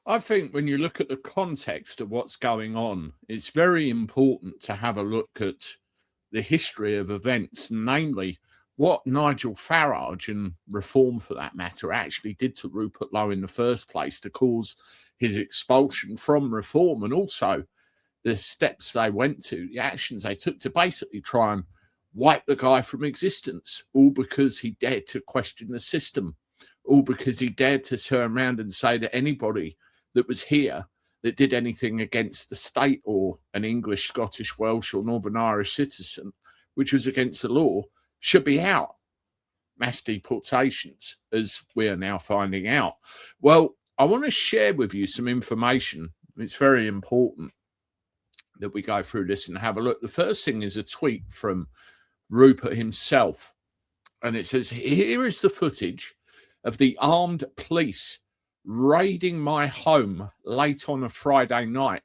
I think when you look at the context of what's going on, it's very important to have a look at the history of events, namely what Nigel Farage and Reform, for that matter, actually did to Rupert Lowe in the first place to cause his expulsion from Reform, and also the steps they went to, the actions they took to basically try and wipe the guy from existence, all because he dared to question the system, all because he dared to turn around and say that anybody that was here that did anything against the state or an English, Scottish, Welsh or Northern Irish citizen, which was against the law, should be out. Mass deportations, as we are now finding out. Well, I want to share with you some information. It's very important that we go through this and have a look. The first thing is a tweet from Rupert himself, and it says, "Here is the footage of the armed police raiding my home late on a Friday night,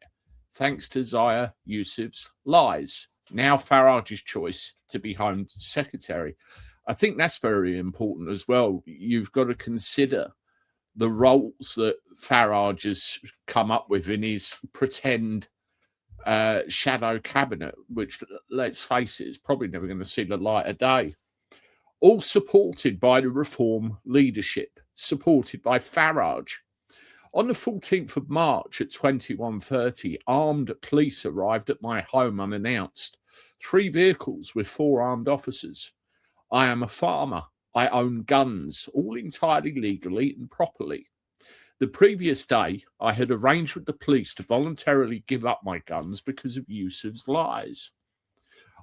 thanks to Zia Yusuf's lies. Now Farage's choice to be Home Secretary." I think that's very important as well. You've got to consider the roles that Farage has come up with in his pretend shadow cabinet, which, let's face it, is probably never going to see the light of day. All supported by the Reform leadership, supported by Farage. On the 14th of March at 21:30, armed police arrived at my home unannounced. 3 vehicles with 4 armed officers. I am a farmer. I own guns, all entirely legally and properly. The previous day, I had arranged with the police to voluntarily give up my guns because of Yusuf's lies.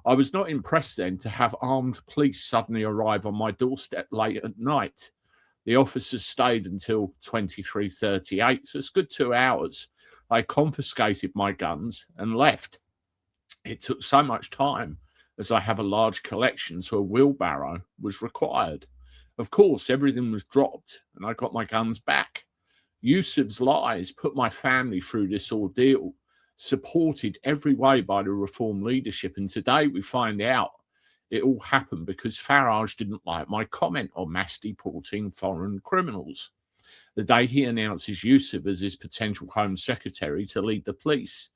I was not impressed then to have armed police suddenly arrive on my doorstep late at night. The officers stayed until 23:38, so it's a good 2 hours. I confiscated my guns and left. It took so much time, as I have a large collection, so a wheelbarrow was required. Of course, everything was dropped, and I got my guns back. Yusuf's lies put my family through this ordeal, supported every way by the Reform leadership, and today we find out it all happened because Farage didn't like my comment on mass deporting foreign criminals. The day he announces Yusuf as his potential Home Secretary to lead the police.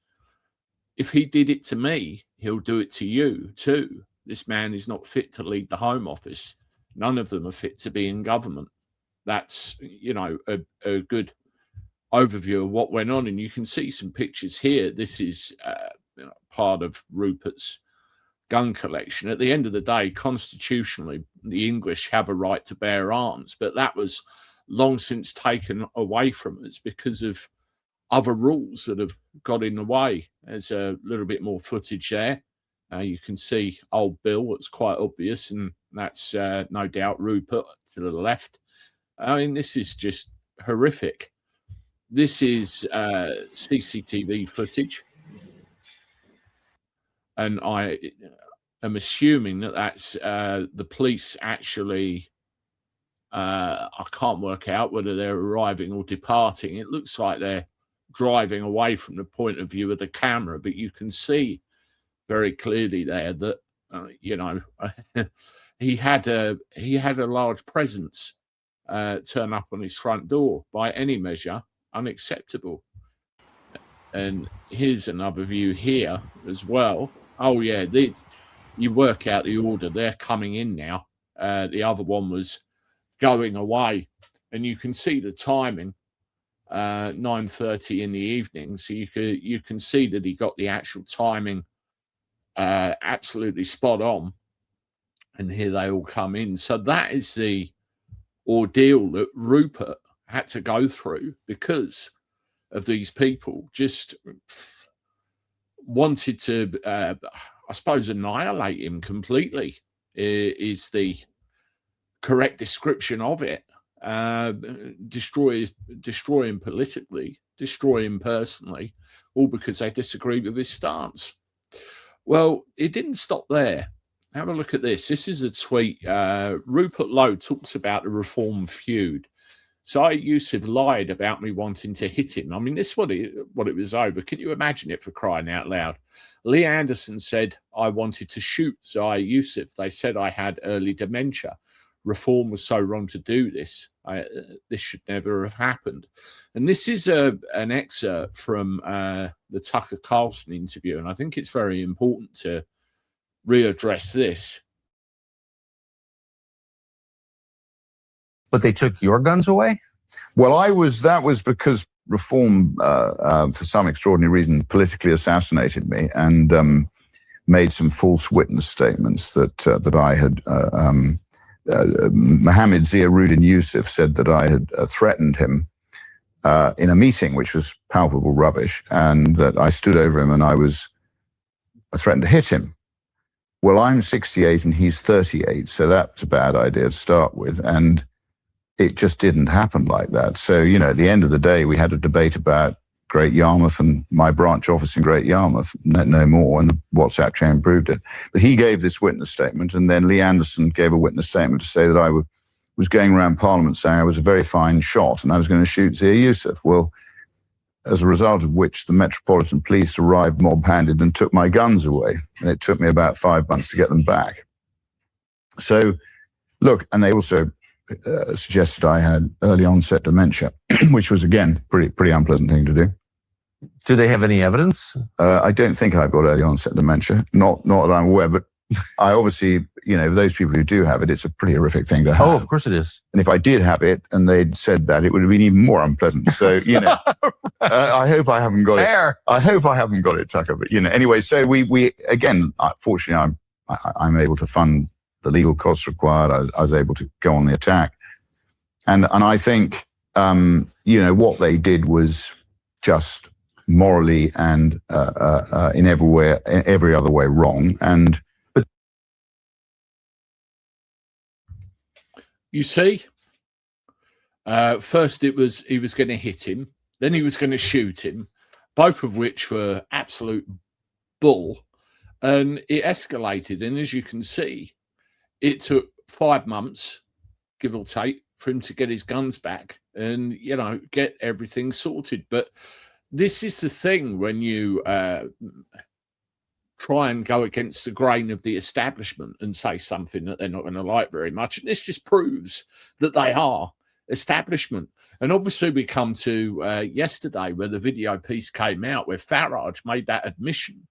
If he did it to me, he'll do it to you too. This man is not fit to lead the Home Office. None of them are fit to be in government. That's, a good overview of what went on. And you can see some pictures here. This is part of Rupert's gun collection. At the end of the day, constitutionally, the English have a right to bear arms, but that was long since taken away from us because of other rules that have got in the way. There's a little bit more footage there. You can see old Bill, it's quite obvious, and that's no doubt Rupert to the left. I mean, this is just horrific. This is CCTV footage, and I am assuming that that's the police actually. I can't work out whether they're arriving or departing. It looks like they're driving away from the point of view of the camera, but you can see very clearly there that he had a large presence turn up on his front door. By any measure, unacceptable. And here's another view here as well. Oh yeah, you work out the order. They're coming in now. The other one was going away, and you can see the timing. 9:30 in the evening, so you can see that he got the actual timing absolutely spot on. And here they all come in. So that is the ordeal that Rupert had to go through because of these people just wanted to, I suppose, annihilate him completely, is the correct description of it. Destroy him politically, destroy him personally, all because they disagree with his stance. Well, it didn't stop there. Have a look at this. This is a tweet. Rupert Lowe talks about the Reform feud. Zia Yusuf lied about me wanting to hit him. I mean, this is what it was over. Can you imagine it, for crying out loud? Lee Anderson said I wanted to shoot Zia Yusuf. They said I had early dementia. Reform was so wrong to do this. This should never have happened. And this is an excerpt from the Tucker Carlson interview, and I think it's very important to readdress this. But they took your guns away? Well, that was because Reform, for some extraordinary reason, politically assassinated me and made some false witness statements that I had. Mohammed Zia Yusuf said that I had threatened him in a meeting, which was palpable rubbish, and that I stood over him and I threatened to hit him. Well, I'm 68 and he's 38, so that's a bad idea to start with, and it just didn't happen like that. So, at the end of the day, we had a debate about Great Yarmouth and my branch office in Great Yarmouth, no more, and the WhatsApp chain proved it. But he gave this witness statement, and then Lee Anderson gave a witness statement to say that I was going around Parliament saying I was a very fine shot and I was going to shoot Zia Yusuf. Well, as a result of which the Metropolitan Police arrived mob-handed and took my guns away. And it took me about 5 months to get them back. So, look, and they also suggested I had early onset dementia, which was, again, pretty unpleasant thing to do. Do they have any evidence? I don't think I've got early onset dementia, not that I'm aware, but I obviously, those people who do have it, it's a pretty horrific thing to have. Oh, of course it is. And if I did have it and they'd said that, it would have been even more unpleasant. So, I hope I haven't got it. I hope I haven't got it, Tucker. But, anyway, so we again, fortunately, I'm able to fund the legal costs required. I was able to go on the attack. And I think, what they did was just morally and in every other way wrong. And you see, first he was going to hit him, then he was going to shoot him, both of which were absolute bull, and it escalated. And as you can see, it took 5 months, give or take, for him to get his guns back and, get everything sorted. But this is the thing when you try and go against the grain of the establishment and say something that they're not going to like very much. And this just proves that they are establishment. And obviously we come to yesterday where the video piece came out where Farage made that admission.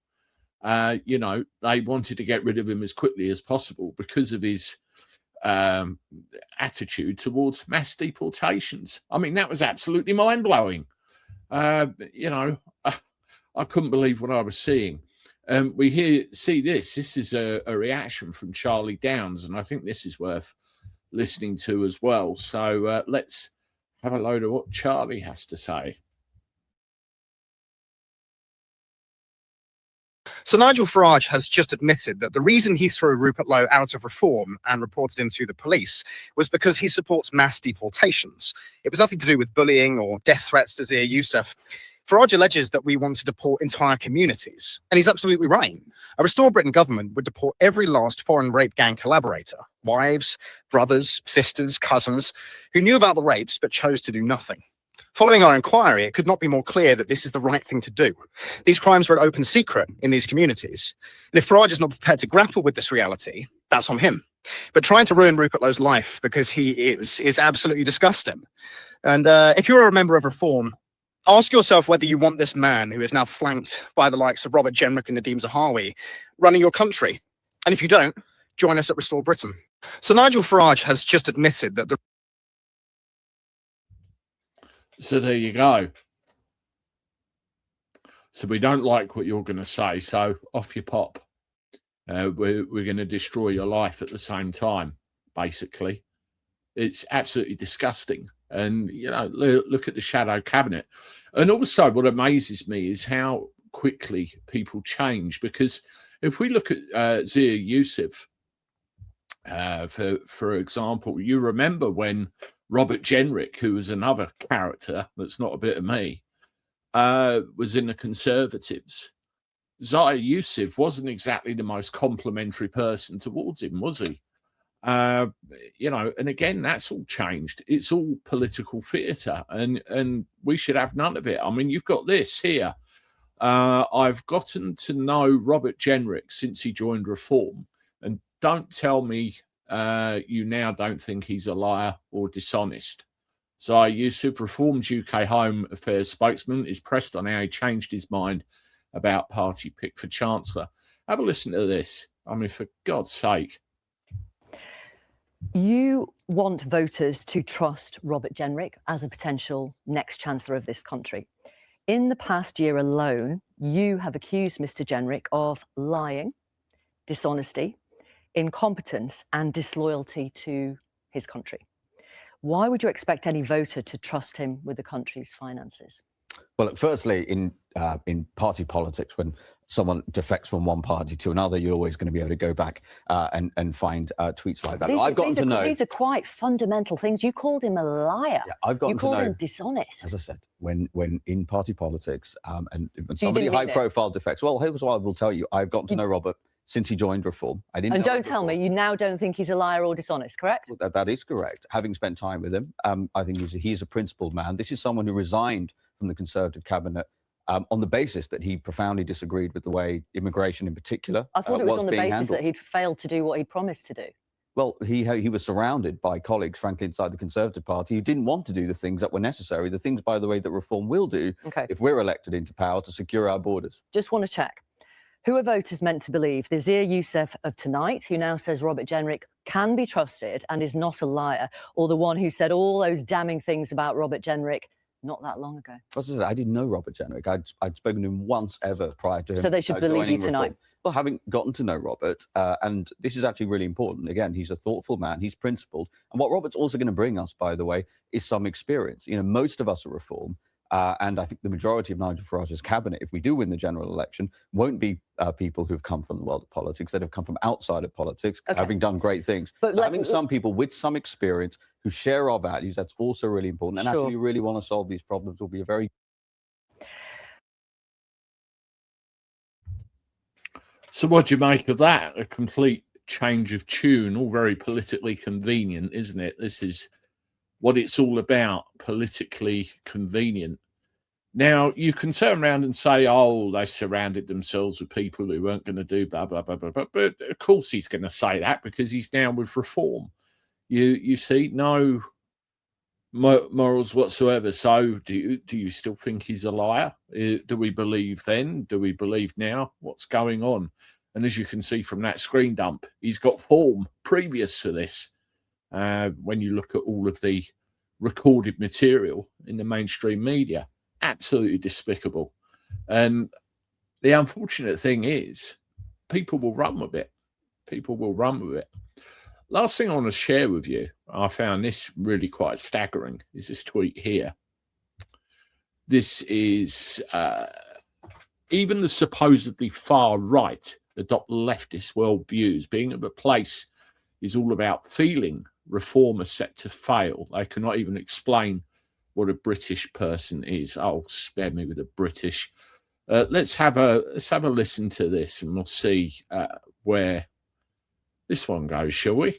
They wanted to get rid of him as quickly as possible because of his attitude towards mass deportations. I mean, that was absolutely mind-blowing. I couldn't believe what I was seeing. We see this. This is a reaction from Charlie Downs, and I think this is worth listening to as well. So let's have a load of what Charlie has to say. So Nigel Farage has just admitted that the reason he threw Rupert Lowe out of Reform and reported him to the police was because he supports mass deportations. It was nothing to do with bullying or death threats to Zia Yusuf. Farage alleges that we want to deport entire communities, and he's absolutely right. A Restore Britain government would deport every last foreign rape gang collaborator, wives, brothers, sisters, cousins, who knew about the rapes but chose to do nothing. Following our inquiry, it could not be more clear that this is the right thing to do. These crimes are an open secret in these communities. And if Farage is not prepared to grapple with this reality, that's on him. But trying to ruin Rupert Lowe's life because he is absolutely disgusting. And if you're a member of Reform, ask yourself whether you want this man, who is now flanked by the likes of Robert Jenrick and Nadeem Zahawi, running your country. And if you don't, join us at Restore Britain. So Nigel Farage has just admitted that the... So there you go. So we don't like what you're going to say, so off you pop. We're going to destroy your life at the same time, basically. It's absolutely disgusting. And, look at the shadow cabinet. And also what amazes me is how quickly people change. Because if we look at Zia Yusuf, for example, you remember when Robert Jenrick, who was another character that's not a bit of me, was in the Conservatives. Zia Yusuf wasn't exactly the most complimentary person towards him, was he? And again, that's all changed. It's all political theatre, and we should have none of it. I mean, you've got this here. I've gotten to know Robert Jenrick since he joined Reform, and don't tell me you now don't think he's a liar or dishonest. Zia Yusuf, Reform's UK Home Affairs spokesman, is pressed on how he changed his mind about party pick for Chancellor. Have a listen to this. I mean, for God's sake. You want voters to trust Robert Jenrick as a potential next Chancellor of this country. In the past year alone, you have accused Mr. Jenrick of lying, dishonesty, incompetence, and disloyalty to his country. Why would you expect any voter to trust him with the country's finances? Well, look, firstly, in party politics, when someone defects from one party to another, you're always going to be able to go back and find tweets like that. These are quite fundamental things. You called him a liar. Yeah, I've gotten you called to know, him dishonest. As I said, when in party politics and when somebody high-profile defects, well, here's what I will tell you. I've gotten to know Robert since he joined Reform. I didn't. And don't tell me you now don't think he's a liar or dishonest, correct? Well, that is correct. Having spent time with him, I think he's a principled man. This is someone who resigned from the Conservative cabinet on the basis that he profoundly disagreed with the way immigration in particular I thought it was on the basis handled. that he'd failed to do what he promised to do. Well, he was surrounded by colleagues, frankly, inside the Conservative Party who didn't want to do the things that were necessary, the things, by the way, that Reform will do if we're elected into power to secure our borders. Just want to check. Who are voters meant to believe? The Zia Yusuf of tonight, who now says Robert Jenrick can be trusted and is not a liar, or the one who said all those damning things about Robert Jenrick not that long ago? As I said, I didn't know Robert Jenrick. I'd spoken to him once ever prior to him. So they should believe you tonight? Reform. Well, having gotten to know Robert, and this is actually really important. Again, he's a thoughtful man. He's principled. And what Robert's also going to bring us, by the way, is some experience. You know, most of us are Reform. And I think the majority of Nigel Farage's cabinet, if we do win the general election, won't be people who've come from the world of politics, that have come from outside of politics, having done great things. But so having some people with some experience who share our values, that's also really important. And actually really want to solve these problems will be a very... So what do you make of that? A complete change of tune, all very politically convenient, isn't it? This is what it's all about, politically convenient. Now, you can turn around and say, oh, they surrounded themselves with people who weren't going to do blah, blah, blah, blah, blah. But of course he's going to say that because he's down with Reform. You see, no morals whatsoever. So do you still think he's a liar? Do we believe then? Do we believe now? What's going on? And as you can see from that screen dump, he's got form previous to this. When you look at all of the recorded material in the mainstream media, absolutely despicable. And the unfortunate thing is, people will run with it. People will run with it. Last thing I want to share with you, I found this really quite staggering, is this tweet here. This is even the supposedly far right adopt leftist worldviews. Being at a place is all about feeling Reform are set to fail. They cannot even explain what a British person is. Oh, spare me with a British. Let's have a listen to this, and we'll see where this one goes, shall we?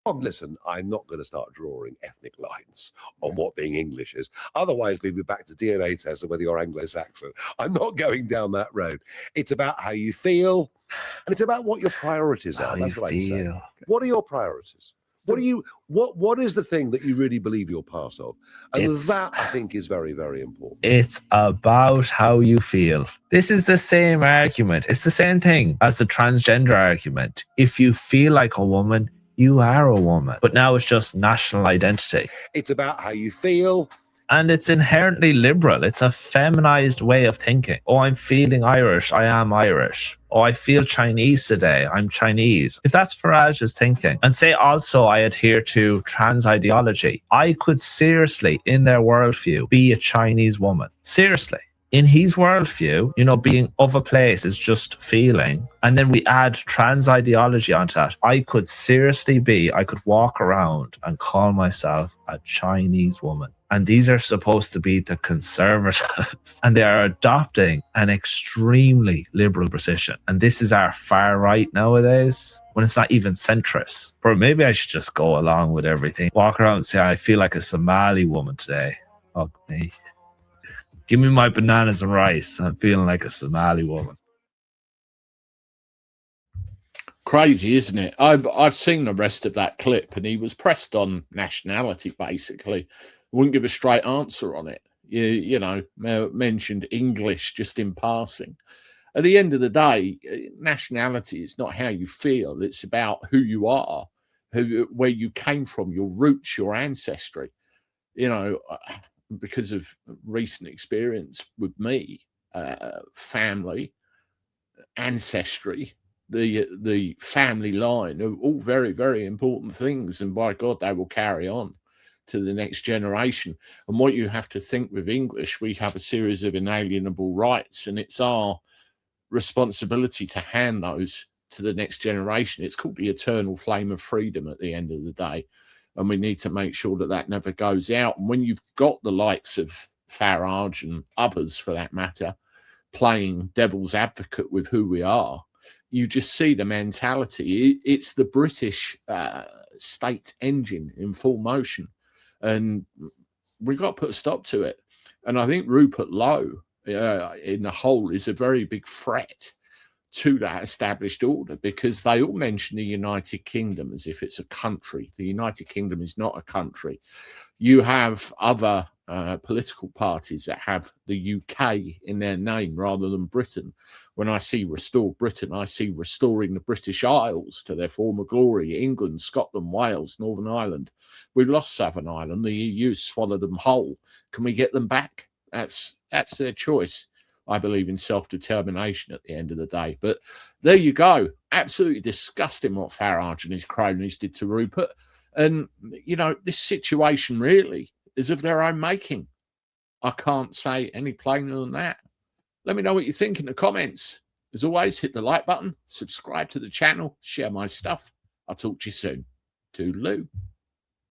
Listen, I'm not going to start drawing ethnic lines on what being English is. Otherwise, we'll be back to DNA tests of whether you're Anglo-Saxon. I'm not going down that road. It's about how you feel, and it's about what your priorities are. That's what I say. What are your priorities? What is the thing that you really believe you're part of? And that, I think, is very, very important. It's about how you feel. This is the same argument. It's the same thing as the transgender argument. If you feel like a woman, you are a woman. But now it's just national identity. It's about how you feel. And it's inherently liberal. It's a feminized way of thinking. Oh, I'm feeling Irish. I am Irish. Oh, I feel Chinese today. I'm Chinese. If that's Farage's thinking, and say also I adhere to trans ideology, I could seriously, in their worldview, be a Chinese woman. Seriously. In his worldview, you know, being of a place is just feeling. And then we add trans ideology onto that. I could walk around and call myself a Chinese woman. And these are supposed to be the conservatives. And they are adopting an extremely liberal position. And this is our far right nowadays, when it's not even centrist. But maybe I should just go along with everything. Walk around and say, I feel like a Somali woman today. Fuck me. Give me my bananas and rice. I'm feeling like a Somali woman. crazy, isn't it? I've seen the rest of that clip, and he was pressed on nationality, basically. Wouldn't give a straight answer on it. You know, mentioned English just in passing. At the end of the day, nationality is not how you feel. It's about who you are, where you came from, your roots, your ancestry. You know, because of recent experience with me, family, ancestry, the family line are all very, very important things. And by God, they will carry on to the next generation. And what you have to think with English, we have a series of inalienable rights, and it's our responsibility to hand those to the next generation. It's called the eternal flame of freedom at the end of the day. And we need to make sure that that never goes out. And when you've got the likes of Farage and others, for that matter, playing devil's advocate with who we are, you just see the mentality. It's the British state engine in full motion. And we've got to put a stop to it. And I think Rupert Lowe, in the whole, is a very big threat to that established order, because they all mention the United Kingdom as if it's a country. The United Kingdom is not a country. You have other political parties that have the UK in their name rather than Britain. When I see Restore Britain, I see restoring the British Isles to their former glory. England, Scotland, Wales, Northern Ireland. We've lost Southern Ireland. The EU swallowed them whole. Can we get them back? That's their choice. I believe in self-determination at the end of the day. But there you go. Absolutely disgusting what Farage and his cronies did to Rupert. And, you know, this situation really is of their own making. I can't say any plainer than that. Let me know what you think in the comments. As always, hit the like button, subscribe to the channel, share my stuff. I'll talk to you soon. Toodaloo.